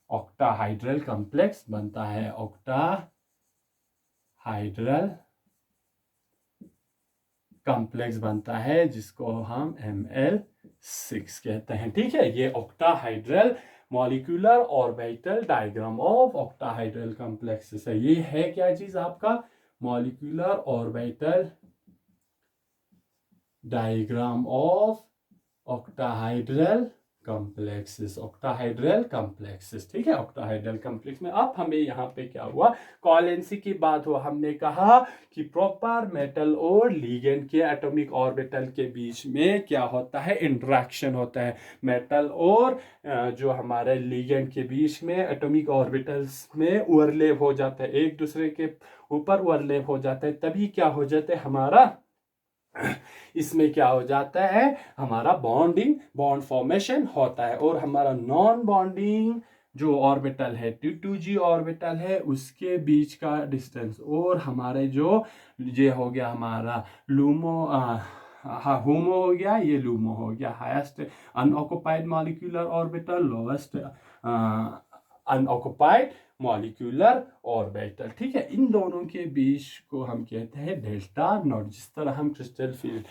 ऑक्टाहाइड्रल कॉम्प्लेक्स बनता है, ऑक्टाहाइड्रल कॉम्प्लेक्स बनता है, जिसको हम Ml6 कहते हैं। ठीक है, ये octahedral molecular orbital diagram of octahedral complexes है। ये है क्या चीज, आपका molecular orbital diagram of octahedral complexes, octahedral complexes. ठीक है, ऑक्टाहाइड्रल कॉम्प्लेक्स में अब हमें यहाँ पे क्या हुआ, कोवैलेंसी की बात हुआ, हमने कहा कि प्रॉपर मेटल और लिगेंड के एटॉमिक ऑर्बिटल के बीच में क्या होता है, इंटरेक्शन होता है। मेटल और जो हमारे लिगेंड के बीच में एटॉमिक ऑर्बिटल्स में ओवरलैप हो जाता है, एक दूसरे के ऊपर ओवरलैप हो जाता है, तभी क्या हो जाता है, हमारा इसमें क्या हो जाता है, हमारा बॉन्ड फॉर्मेशन होता है। और हमारा नॉन बॉन्डिंग जो ऑर्बिटल है, T2g ऑर्बिटल है, उसके बीच का डिस्टेंस, और हमारे जो ये हो गया हमारा लूमो होमो हो गया, ये लूमो हो गया, highest unoccupied molecular orbital, lowest unoccupied molecular orbital. ठीक है, इन दोनों के बीच को हम कहते हैं डेल्टा नॉट। जिस तरह हम क्रिस्टल फील्ड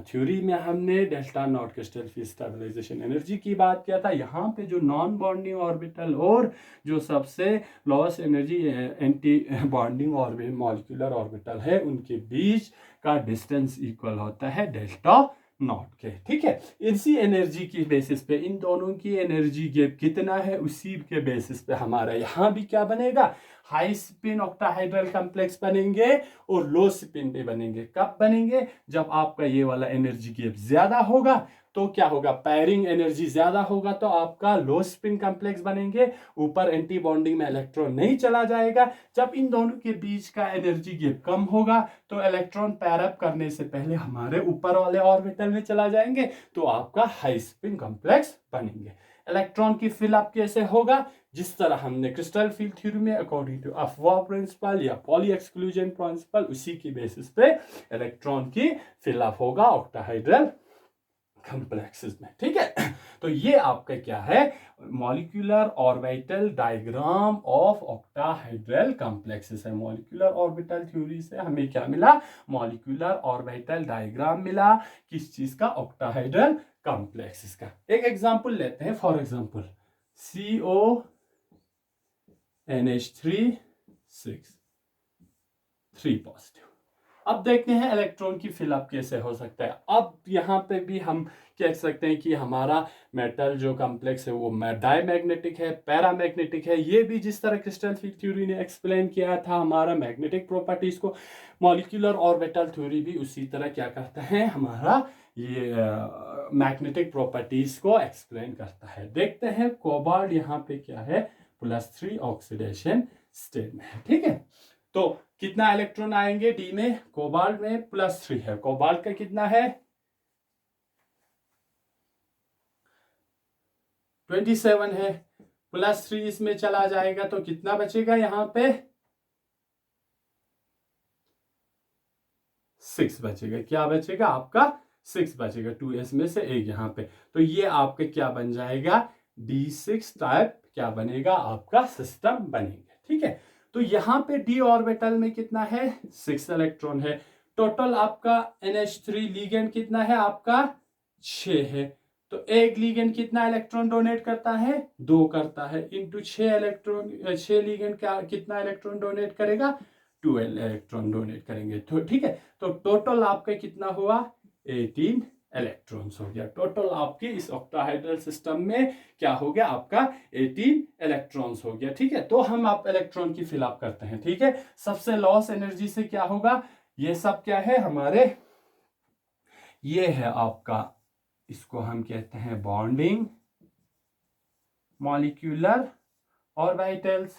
थ्योरी में हमने delta nought crystal field stabilisation energy की बात किया था, यहाँ पे जो नॉन बॉन्डिंग ऑर्बिटल और जो सबसे lowest energy anti bonding molecular orbital है, उनके बीच का डिस्टेंस इक्वल होता है डेल्टा नॉट के। ठीक है, इसी एनर्जी की बेसिस पे, इन दोनों की एनर्जी गैप कितना है, उसी के बेसिस पे हमारा यहाँ भी क्या बनेगा, हाई स्पिन ऑक्टाहाइड्रल कॉम्प्लेक्स बनेंगे और लो स्पिन पे बनेंगे। कब बनेंगे, जब आपका ये वाला एनर्जी गैप ज्यादा होगा, तो क्या होगा, पैरिंग एनर्जी ज्यादा होगा तो आपका लो स्पिन कॉम्प्लेक्स बनेंगे, ऊपर एंटी बॉन्डिंग में इलेक्ट्रॉन नहीं चला जाएगा। जब इन दोनों के बीच का एनर्जी गैप कम होगा तो इलेक्ट्रॉन पैर अप करने से पहले हमारे ऊपर वाले ऑर्बिटल में चला जाएंगे, तो आपका हाई स्पिन कॉम्प्लेक्स बनेंगे। इलेक्ट्रॉन की फिल अप कैसे होगा, जिस तरह हमने क्रिस्टल फील्ड थ्योरी में अकॉर्डिंग टू अफवाह प्रिंसिपल या पॉली एक्सक्लूजन प्रिंसिपल, उसी की बेसिस पे इलेक्ट्रॉन की फिल अप होगा ऑक्टाहाइड्रल कॉम्प्लेक्सेस में। ठीक है, तो ये आपका क्या है, molecular orbital diagram of octahedral complexes है। मॉलिक्यूलर ऑर्बिटल थ्योरी से हमें क्या मिला, मॉलिक्यूलर ऑर्बिटल डायग्राम मिला, किस चीज का, ऑक्टाहाइड्रल कॉम्प्लेक्सेस का। एक एग्जांपल लेते हैं, फॉर एग्जांपल CONH3 6 3 पॉजिटिव। अब देखते हैं इलेक्ट्रॉन की फिलअप कैसे हो सकता है। अब यहाँ पे भी हम कह सकते हैं कि हमारा मेटल जो कॉम्प्लेक्स है वो डायमैग्नेटिक है, पैरामैग्नेटिक है। ये भी जिस तरह क्रिस्टल फील्ड थ्योरी ने एक्सप्लेन किया था हमारा मैग्नेटिक प्रॉपर्टीज को, मॉलिक्यूलर ऑर्बिटल थ्योरी भी उसी तरह क्या करता है, हमारा ये मैग्नेटिक प्रॉपर्टीज को एक्सप्लेन करता है। देखते हैं कोबाल्ट यहाँ पे क्या है, +3 ऑक्सीडेशन स्टेट में है। ठीक है, तो कितना इलेक्ट्रॉन आएंगे डी में, कोबाल्ट में +3 है, कोबाल्ट का कितना है 27 है, +3 इसमें चला जाएगा तो कितना बचेगा यहाँ पे 6 बचेगा। क्या बचेगा आपका 6 बचेगा, 2s में से एक यहाँ पे। तो ये आपके क्या बन जाएगा, D6 टाइप क्या बनेगा, आपका सिस्टम बनेगा। ठीक है, तो यहाँ पे d ऑर्बिटल में कितना है 6 इलेक्ट्रॉन है। टोटल आपका NH3 लिगेंड कितना है आपका 6 है। तो एक लिगेंड कितना इलेक्ट्रॉन डोनेट करता है, 2 करता है, इंटू 6 इलेक्ट्रॉन, 6 लिगेंड क्या कितना इलेक्ट्रॉन डोनेट करेगा, 12 इलेक्ट्रॉन डोनेट करेंगे। तो ठीक है, तो टोटल आपका कितना हुआ 18 इलेक्ट्रॉन्स हो गया। टोटल आपके इस ऑक्टाहाइड्रल सिस्टम में क्या हो गया, आपका 18 इलेक्ट्रॉन्स हो गया। ठीक है, तो हम आप इलेक्ट्रॉन की फिलअप करते हैं। ठीक है, सबसे लॉस एनर्जी से क्या होगा, ये सब क्या है हमारे, ये है आपका, इसको हम कहते हैं बॉन्डिंग मॉलिक्यूलर ऑर्बिटल्स।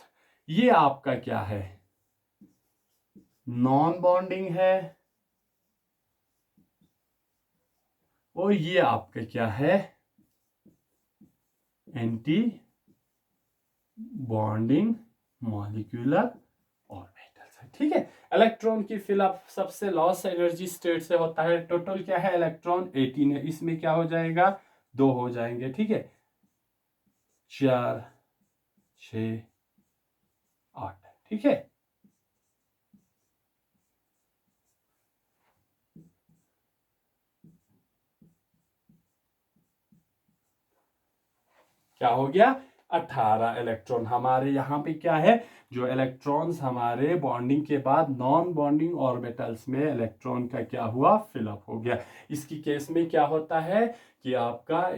ये आपका क्या है, नॉन बॉन्डिंग है, और ये आपका क्या है, एंटी बॉन्डिंग मॉलिक्यूलर ऑर्बिटल्स है। ठीक है, इलेक्ट्रॉन की फिलअप सबसे लॉस एनर्जी स्टेट से होता है। टोटल क्या है इलेक्ट्रॉन 18 है, इसमें क्या हो जाएगा 2 हो जाएंगे। ठीक है, 4 6 8। ठीक है, क्या हो गया 18 इलेक्ट्रॉन। हमारे यहाँ पे क्या है, जो इलेक्ट्रॉन्स हमारे बॉन्डिंग के बाद नॉन बॉन्डिंग ऑर्बिटल्स में इलेक्ट्रॉन का क्या हुआ, फिलअप हो गया। इसकी केस में क्या होता है कि आपका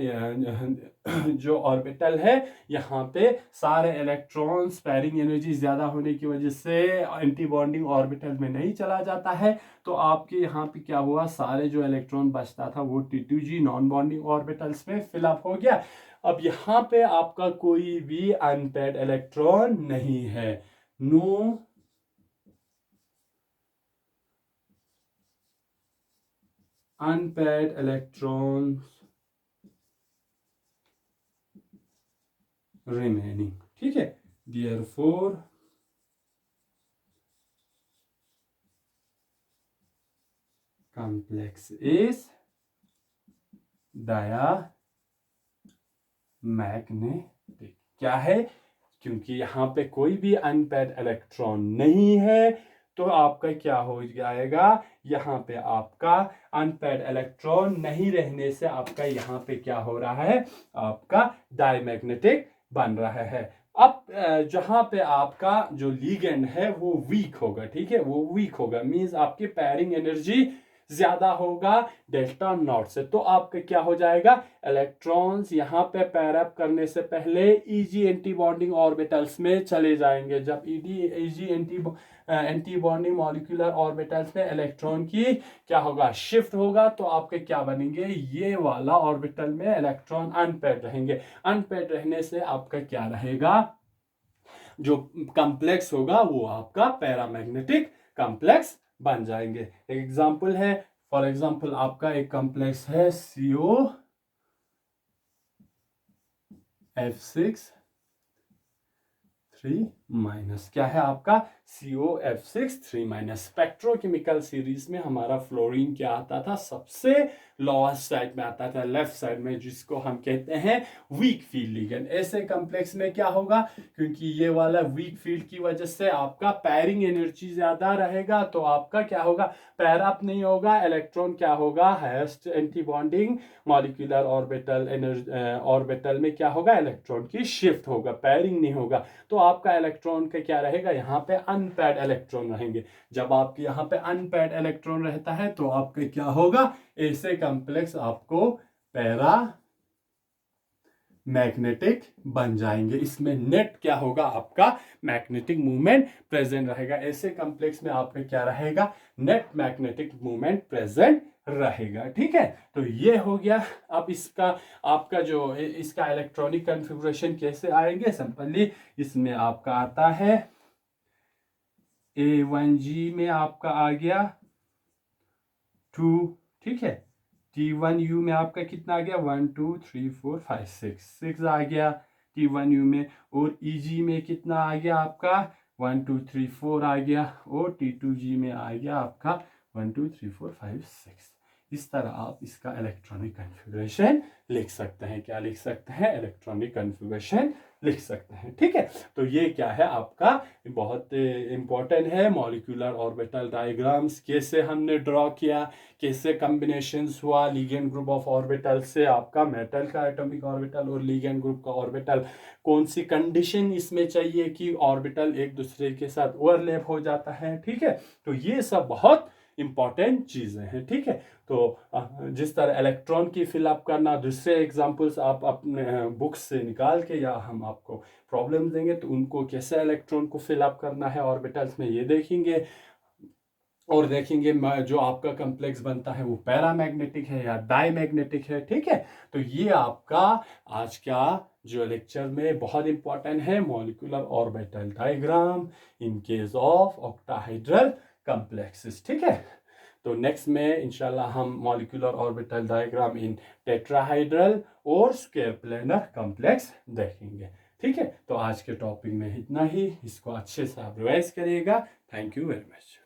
जो ऑर्बिटल है यहाँ पे सारे इलेक्ट्रॉन्स पैरिंग एनर्जी ज्यादा होने की वजह से एंटी बॉन्डिंग ऑर्बिटल में नहीं चला जाता है, तो आपके यहाँ पे क्या हुआ, सारे जो इलेक्ट्रॉन बचता था वो T2G नॉन बॉन्डिंग ऑर्बिटल्स में फिलअप हो गया। अब यहाँ पे आपका कोई भी अनपेड इलेक्ट्रॉन नहीं है, नो अनपेड इलेक्ट्रॉन्स रिमेनिंग। ठीक है, देयरफॉर complex is diamagnetic। क्या है, क्योंकि यहाँ पे कोई भी अनपेड इलेक्ट्रॉन नहीं है तो आपका क्या हो जाएगा, यहाँ पे आपका अनपेड इलेक्ट्रॉन नहीं रहने से आपका यहाँ पे क्या हो रहा है, आपका डायमैग्नेटिक बन रहा है। अब जहां पे आपका जो लिगेंड है वो वीक होगा। ठीक है, वो वीक होगा मींस आपकी पैरिंग एनर्जी ज्यादा होगा डेल्टा नॉट से। तो आपका क्या हो जाएगा, इलेक्ट्रॉन्स यहाँ पे पैर अप करने से पहले इजी एंटी बॉन्डिंग ऑर्बिटल्स में चले जाएंगे। जब easy anti bonding molecular orbitals में इलेक्ट्रॉन की क्या होगा, शिफ्ट होगा, तो आपके क्या बनेंगे, ये वाला ऑर्बिटल में इलेक्ट्रॉन अनपेयर्ड रहेंगे। अनपेयर्ड रहने से आपका क्या रहेगा, जो कॉम्प्लेक्स होगा वो आपका पैरामैग्नेटिक कॉम्प्लेक्स बन जाएंगे। एक एग्जांपल है, फॉर एग्जांपल आपका एक कॉम्प्लेक्स है COF6 3 क्या है आपका, COF6 3। स्पेक्ट्रोकेमिकल सीरीज में हमारा फ्लोरीन क्या आता था, सबसे लोएस्ट साइड में आता था, लेफ्ट साइड में, जिसको हम कहते हैं वीक फील्ड लिगेंड। ऐसे कॉम्प्लेक्स में क्या होगा, क्योंकि ये वाला वीक फील्ड की वजह से आपका पैरिंग एनर्जी ज्यादा रहेगा, तो आपका क्या होगा, पैर अप नहीं होगा, इलेक्ट्रॉन क्या होगा, highest anti bonding molecular orbital में क्या होगा, इलेक्ट्रॉन की शिफ्ट होगा, पैरिंग नहीं होगा। तो आपका इलेक्ट्रॉन का क्या रहेगा, यहाँ पे अनपेयर्ड इलेक्ट्रॉन रहेंगे। जब आपके यहाँ पे अनपेयर्ड इलेक्ट्रॉन रहता है तो आपका क्या होगा, ऐसे कॉम्प्लेक्स आपको पैरा मैग्नेटिक बन जाएंगे। इसमें नेट क्या होगा, आपका मैग्नेटिक मूवमेंट प्रेजेंट रहेगा। ऐसे कॉम्प्लेक्स में आपका क्या रहेगा, नेट मैग्नेटिक मूवमेंट प्रेजेंट रहेगा। ठीक है, तो ये हो गया। अब इसका आपका जो इसका इलेक्ट्रॉनिक कॉन्फ़िगरेशन कैसे आएंगे, सिंपली इसमें आपका आता है A1G में आपका आ गया 2, ठीक है, T1U में आपका कितना आ गया, 1 2 3 4 5 6 आ गया T1U में, और EG में कितना आ गया आपका 1 2 3 4 आ गया, और T2G में आ गया आपका 1 2 3 4 5 6। इस तरह आप इसका इलेक्ट्रॉनिक कॉन्फ़िगरेशन लिख सकते हैं। क्या लिख सकते हैं, इलेक्ट्रॉनिक कॉन्फ़िगरेशन लिख सकते हैं। ठीक है, तो ये क्या है आपका बहुत इंपॉर्टेंट है, मॉलिक्यूलर ऑर्बिटल डायग्राम्स कैसे हमने ड्रॉ किया, कैसे कॉम्बिनेशंस हुआ लिगेंड ग्रुप ऑफ ऑर्बिटल से, आपका मेटल का एटॉमिक ऑर्बिटल और लिगेंड ग्रुप का ऑर्बिटल, कौन सी कंडीशन इसमें चाहिए कि ऑर्बिटल एक दूसरे के साथ ओवरलैप हो जाता है। ठीक है, तो ये सब बहुत इंपॉर्टेंट चीजें हैं। ठीक है, तो जिस तरह इलेक्ट्रॉन की फिलअप करना, दूसरे एग्जांपल्स आप अपने बुक्स से निकाल के, या हम आपको प्रॉब्लम देंगे तो उनको कैसे इलेक्ट्रॉन को फिलअप करना है ऑर्बिटल्स में, ये देखेंगे। और देखेंगे जो आपका कॉम्प्लेक्स बनता है वो पैरामैग्नेटिक है या डायमैग्नेटिक है। ठीक है, तो ये आपका आज का जो लेक्चर में बहुत इंपॉर्टेंट है, molecular orbital diagram in case of octahedral complexes. ठीक है, तो नेक्स्ट में इंशाल्लाह हम molecular orbital diagram in tetrahedral और स्क्वायर प्लेनर कॉम्प्लेक्स देखेंगे। ठीक है, तो आज के टॉपिक में इतना ही, इसको अच्छे से आप रिवाइज करिएगा। Thank you very much.